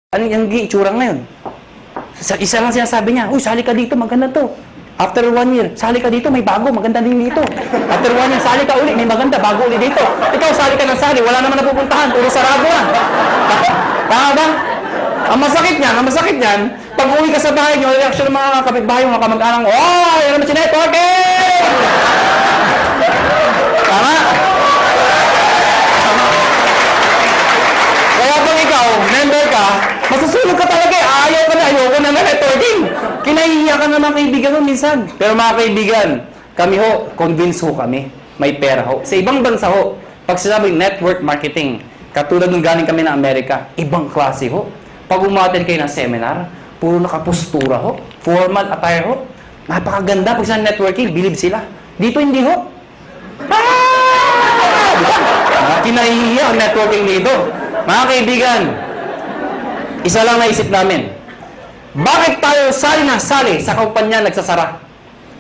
Ano yung itsura ngayon? Isa lang sinasabi niya, uy, sali ka dito, maganda to. After 1 year, sali ka dito, may bago, maganda din dito. After 1 year, sali ka uli, may maganda, bago uli dito. Ikaw, sali ka ng sali, wala naman napupuntahan, puro sarado na. Tama ba? Ang masakit niyan, pag uwi ka sa bahay niyo, reaction ng mga kapitbahay, mga kamag-anak mo, oh, yan naman si networking! Tama? Kaya pag ikaw, member ka, masusulog ka talaga eh. Ayaw ko na networking. Kinahihiya ka na mga kaibigan mo minsan. Pero mga kaibigan, kami ho, convince ho kami. May pera ho. Sa ibang bansa ho, pag sinabing network marketing, katulad nung galing kami ng Amerika, ibang klase ho. Pag umattend kayo ng seminar, puro nakapostura ho. Formal attire ho. Napakaganda. Pag sa networking, believe sila. Dito hindi ho. Kinahihiya ang networking dito. Mga kaibigan, isa lang naisip namin. Bakit tayo sali na sali sa kumpanya nagsasara?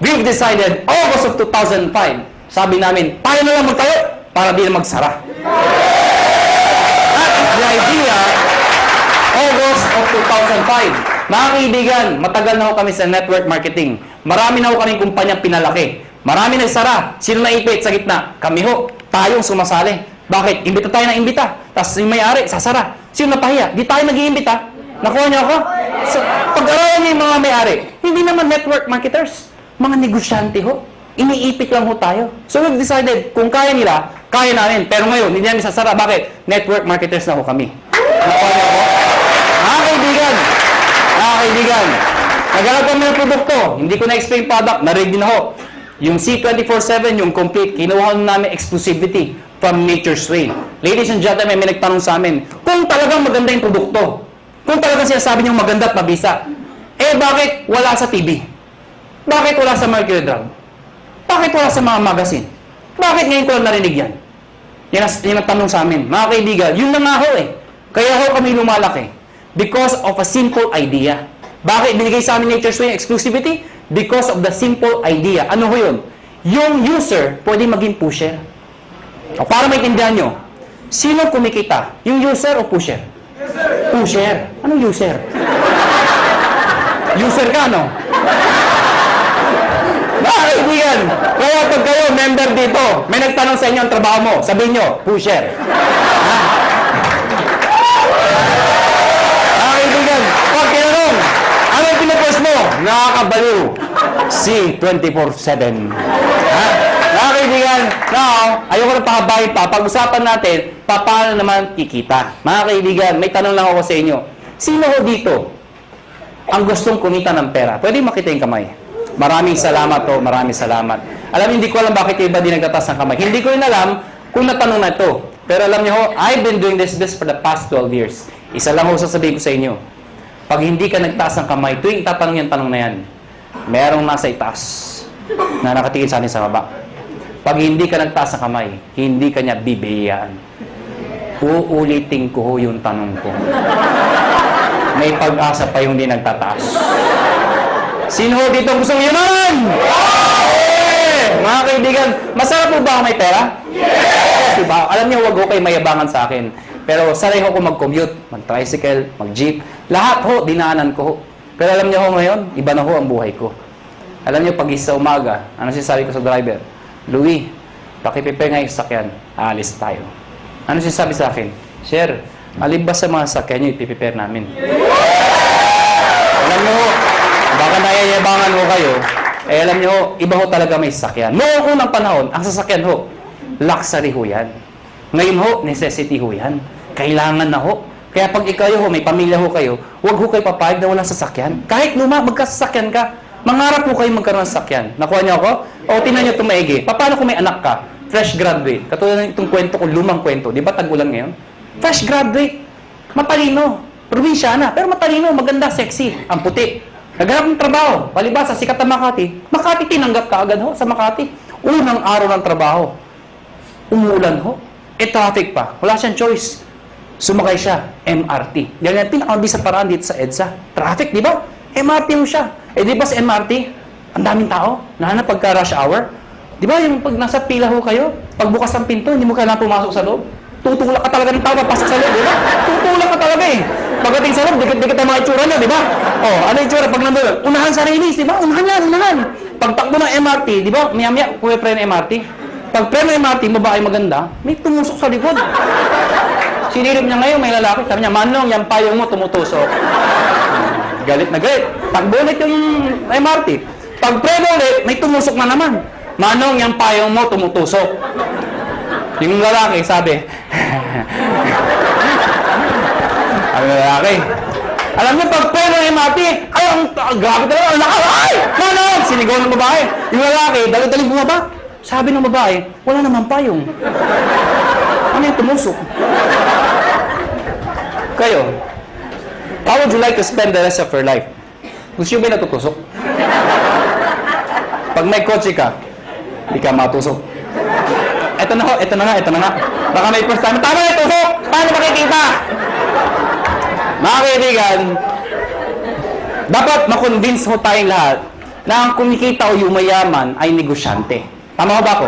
We've decided, August of 2005, sabi namin, tayo na lang magtayo para di na magsara. That is the idea, August of 2005. Mga kaibigan, matagal na ho kami sa network marketing. Marami na ho kaming kumpanyang pinalaki. Marami nagsara. Sino naipit sa gitna? Kami ho, tayong sumasali. Bakit? Imbita tayo na imbita. Tapos yung may-ari, sasara. Sino napahiya? Di tayo nag-iimbita. Nakuha niyo ako? So, pag-aralan niyo yung mga may-ari, hindi naman network marketers. Mga negosyante ho. Iniipit lang ho tayo. So we've decided, kung kaya nila, kaya namin. Pero ngayon, hindi namin sasara. Bakit? Network marketers na ho kami. Nakuha niyo ako? Mga kaibigan, naghanap kami ng produkto. Hindi ko na-explain product. Na-ready na ho. Yung C24/7, yung complete, kinuha namin exclusivity from Nature's Way. Ladies and gentlemen, may nagtanong sa amin, kung talagang maganda yung produkto, kung talagang sinasabi niyong maganda at mabisa, bakit wala sa TV? Bakit wala sa Mercury Drug? Bakit wala sa mga magazine? Bakit ngayon ko lang narinig yan? Yan ang tanong sa amin. Mga kaibigan, yun na nga ho eh. Kaya ho kami lumalaki. Because of a simple idea. Bakit binigay sa amin Nature's Way exclusivity? Because of the simple idea. Ano ho yun? Yung user pwede maging pusher. O para maintindihan nyo, sino kumikita? Yung user o pusher? User. Pusher. Anong user? User ka, no? Mga kaibigan, kaya pag kayo member dito, may nagtanong sa inyo ang trabaho mo, sabihin nyo, pusher. Mga kaibigan, pag tinanong, ano yung pinupost mo? Nakakabaliw. C24/7. Mga kaibigan, now, ayoko na pahabahin pa. Pag-usapan natin, paano naman kikita. Mga kaibigan, may tanong lang ako sa inyo. Sino ho dito ang gustong kumita ng pera? Pwede makita yung kamay. Maraming salamat ho, maraming salamat. Alam, hindi ko alam bakit yung iba di nagtatas ng kamay. Hindi ko rin alam kung natanong na ito. Pero alam niyo ho, I've been doing this for the past 12 years. Isa lang ho sasabihin ko sa inyo. Pag hindi ka nagtaas ng kamay, tuwing tatanong yung tanong na yan, merong nasa itaas na nakatingin sa atin sa baba. Pag hindi ka nagtaas ng kamay, hindi ka niya bibiyayaan. Uulitin ko ho yung tanong ko. May pag-asa pa yung hindi nagtataas. Sino ho dito gusto mo yumaman? Mga kaibigan, masarap po ba ako may pera? Yes! Diba? Alam niyo, wag ho kayo mayabangan sa akin. Pero sanay ho ko mag-commute, mag-tricycle, mag-jeep. Lahat ho, dinaanan ko ho. Pero alam niyo ho ngayon, iba na ho ang buhay ko. Alam niyo, pag isa umaga, ano sinasabi ko sa driver? Louie, pakipipe nga yung sakyan, aalis tayo. Ano sinasabi sa akin? Sir, alin ba sa mga sakyan nyo ipiprepare namin? Alam nyo ho, baka nayayabangan ho kayo, alam nyo ho, iba ho talaga may sakyan. Noong unang panahon, ang sasakyan ho, luxury ho yan. Ngayon ho, necessity ho yan. Kailangan na ho. Kaya pag ikaw ho, may pamilya ho kayo, huwag ho kayo papayag na walang sasakyan. Kahit luma, magkasasakyan ka, mangarap ho kayo magkaroon ng sasakyan. Nakuha niyo ako? O, tingnan niyo ito maigi. Paano kung may anak ka? Fresh graduate. Katulad ng itong kwento ko, lumang kwento. Di ba tag-ulan ngayon? Fresh graduate. Matalino. Probinsyana. Pero matalino, maganda, sexy. Ang puti. Naghanap ng trabaho. Palibasa, sikat na Makati. Makati, tinanggap ka agad ho sa Makati. Unang araw ng trabaho. Umulan ho. Traffic pa. Wala siyang choice. Sumakay siya. MRT. Yan yung pinakamabisang paraan dito sa EDSA. Traffic, di ba? MRT mo siya. Di ba sa MRT, ang daming tao, lalo na pagka rush hour. Di ba yung pag nasa pila ho kayo, pagbukas ng pinto, hindi mo kailangan pumasok sa loob. tutulak ka talaga ng tao, papasok sa loob, di ba? Tutulak ka talaga eh. Pagdating sa loob, dikit-dikit ang mga itsura niya, di ba? Oh, ano yung itsura pag nandun? Unahan sa release, di ba? Unahan yan, unahan. Pagtakbo ng MRT, di ba? Maya-maya, pre ng MRT. Pag pre ng MRT, babae maganda, may tumusok sa likod. Sinilip niya ngayon, may lalaki. Sabi niya, Manong, yung payong mo tumutusok. Galit na galit. Takbo ulit yung MRT. Pag pre ulit, may tumusok na naman. Manong, yung payong mo tumutusok. Yung lalaki, sabi, ang lalaki, alam niyo, pag pre ng MRT, ay, grabe talaga, ang lakas, ay! Manong! Sinigaw ng babae. Yung lalaki, dali-dali bumaba. Sabi ng babae, wala naman payong. Ano yung tumusok? Kayo, how would you like to spend the rest of your life? Gusto nyo ba natutusok? Pag may kotse ka, hindi ka matusok. Ito na nga. Baka may first time. Tama na, tusok! Paano makikita? Mga kaibigan, dapat makonvince mo tayong lahat na ang kumikita o yumayaman ay negosyante. Tama ba ako?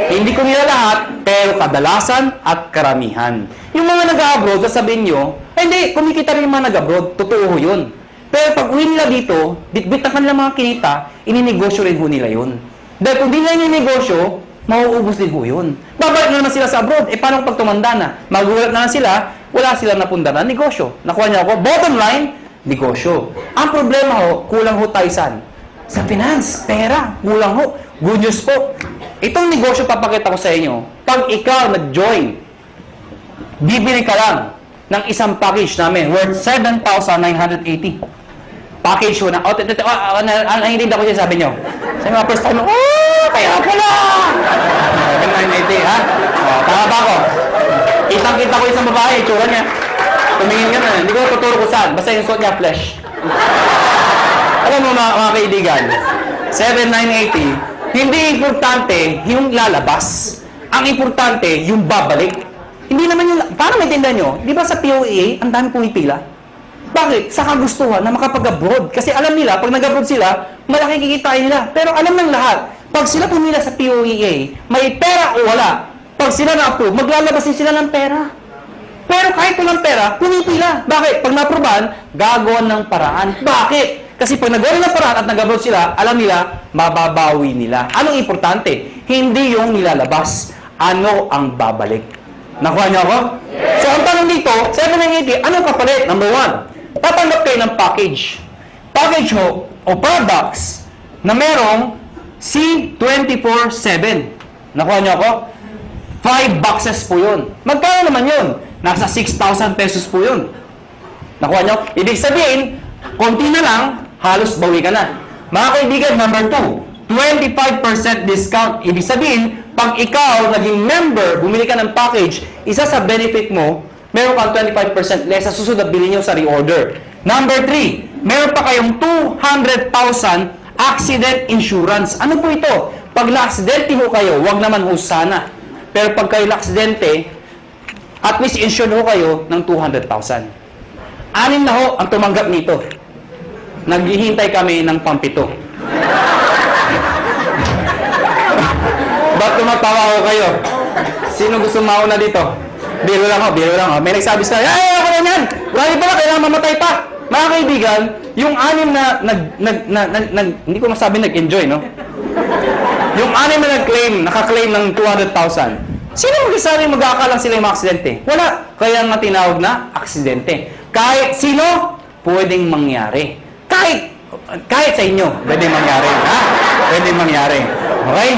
Hindi ko nila lahat, pero kadalasan at karamihan. Yung mga nag-abroad, sasabihin nyo, hindi, kumikita rin yung mga nag-abroad. Totoo yun. Pero pag uwi nila dito, bitbit na kanilang mga kinita, ininegosyo rin ho nila yun. Dahil kung di nila ininegosyo, mauubos din ho yun. Babalik na naman sila sa abroad. Paano pag tumanda na? Magulat na sila, wala silang napunda na negosyo. Nakuha niya ako, bottom line, negosyo. Ang problema ho, kulang ho tayo saan? Sa finance, pera, kulang ho. Good news po. Itong negosyo papakita ko sa inyo, pag ikaw nag-join, bibili ka lang ng isang package namin worth 7,980. Package ho na, nahihinig ako siya, sabi nyo. Sa mga first time, kaya pala! 7,980, ha? Tama ba ako? Kitang-kita ko isang babae, itsura niya. Tumingin ka na, hindi ko tuturo ko saan, basta yung suot niya, flesh. Alam mo mga kaibigan, 7,980, hindi importante yung lalabas. Ang importante, yung babalik. Hindi naman yung... Paano maintindihan nyo? Di ba sa POEA, ang dami pumipila? Bakit? Sa kagustuhan na makapag-abroad. Kasi alam nila, pag nag-abroad sila, malaki kikitain nila. Pero alam ng lahat, pag sila pumila sa POEA, may pera o wala. Pag sila na-approve, maglalabas din sila ng pera. Pero kahit walang pera, pumipila. Bakit? Pag na-approvean, gagawa ng paraan. Bakit? Kasi pag nagawa ng paraan at nag-abroad sila, alam nila, mababawi nila. Anong importante? Hindi yung nilalabas. Ano ang babalik? Nakuha niyo ako? Yes. So, ang tanong dito, 780, anong kapalit? Number 1, tatanggap kayo ng package. Package ho, o products, na merong C24/7. Nakuha niyo ako? 5 boxes po yun. Magkano naman yun? Nasa 6,000 pesos po yun. Nakuha niyo? Ibig sabihin, konti na lang, halos bawi ka na. Mga kaibigan, number 2, 25% discount. Ibig sabihin, pag ikaw naging member, bumili ka ng package, isa sa benefit mo, meron kang 25% less sa susunod na bilhin nyo sa reorder. Number 3, meron pa kayong 200,000 accident insurance. Ano po ito? Pag na-aksidente ho kayo, wag naman ho sana. Pero pag kayo na-aksidente, at least insured ho kayo ng 200,000. 6 na ho ang tumanggap nito. Naghihintay kami ng pampito. Ba't tumatawa ko kayo? Sino gusto mauna dito? Biro lang ho. May nagsabi sa ay, ako na yan! Grabe pala, kailangan mamatay pa! Mga kaibigan, yung 6 na hindi ko masabi nag-enjoy, no? Yung 6 na naka-claim ng 200,000. Sino magsasabi magkakalang sila yung mga aksidente? Wala. Kaya nga tinawag na aksidente. Kahit sino, pwedeng mangyari. Kahit sa inyo, pwedeng mangyari. Ha? Pwedeng mangyari. Okay?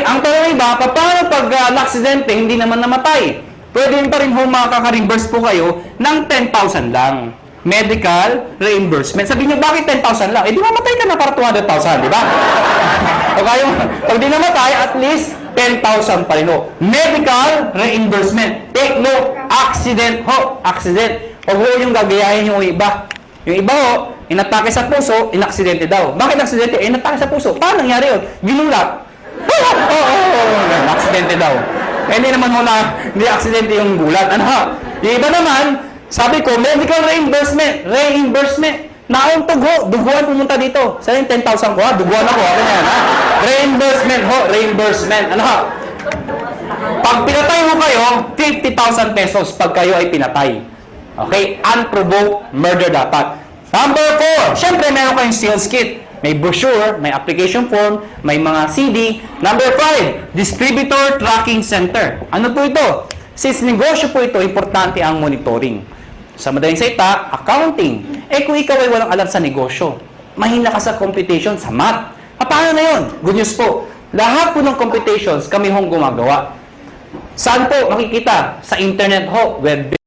Ang tanong iba, paano pag aksidente, hindi naman namatay? Pwede pa rin makaka-reimburse po kayo ng 10,000 lang. Medical reimbursement. Sabi niyo, bakit 10,000 lang? Eh, di mamatay ka na para 200,000, di ba? O kayo, pag di namatay, at least 10,000 pa rin ho. Medical reimbursement. Take note, accident ho. Accident. Huwag ho yung gagayahin yung iba. Yung iba ho, inatake sa puso, inaksidente daw. Bakit aksidente? Eh, inatake sa puso. Paano nangyari yun? Ginulat. Aksidente daw. Eh, hindi naman ho na, hindi aksidente yung gulat. Ano ha? Yung iba naman, sabi ko, medical reimbursement. Nauntog ho, duguan pumunta dito. Sa yung 10,000 ko ha, duguan ako. Ano yan ha? Reimbursement ho, reimbursement. Ano ha? Pag pinatay mo kayo, 50,000 pesos pag kayo ay pinatay. Okay? Unprovoked murder dapat. Number 4, syempre meron kayong sales kit. May brochure, may application form, may mga CD. Number 5, distributor tracking center. Ano po ito? Since negosyo po ito, importante ang monitoring. Sa madaling salita, accounting. Kung ikaw ay walang alam sa negosyo, mahina ka sa computation, sa math. Paano na yun? Good news po. Lahat po ng computations kami hong gumagawa. Saan po makikita? Sa internet ho, web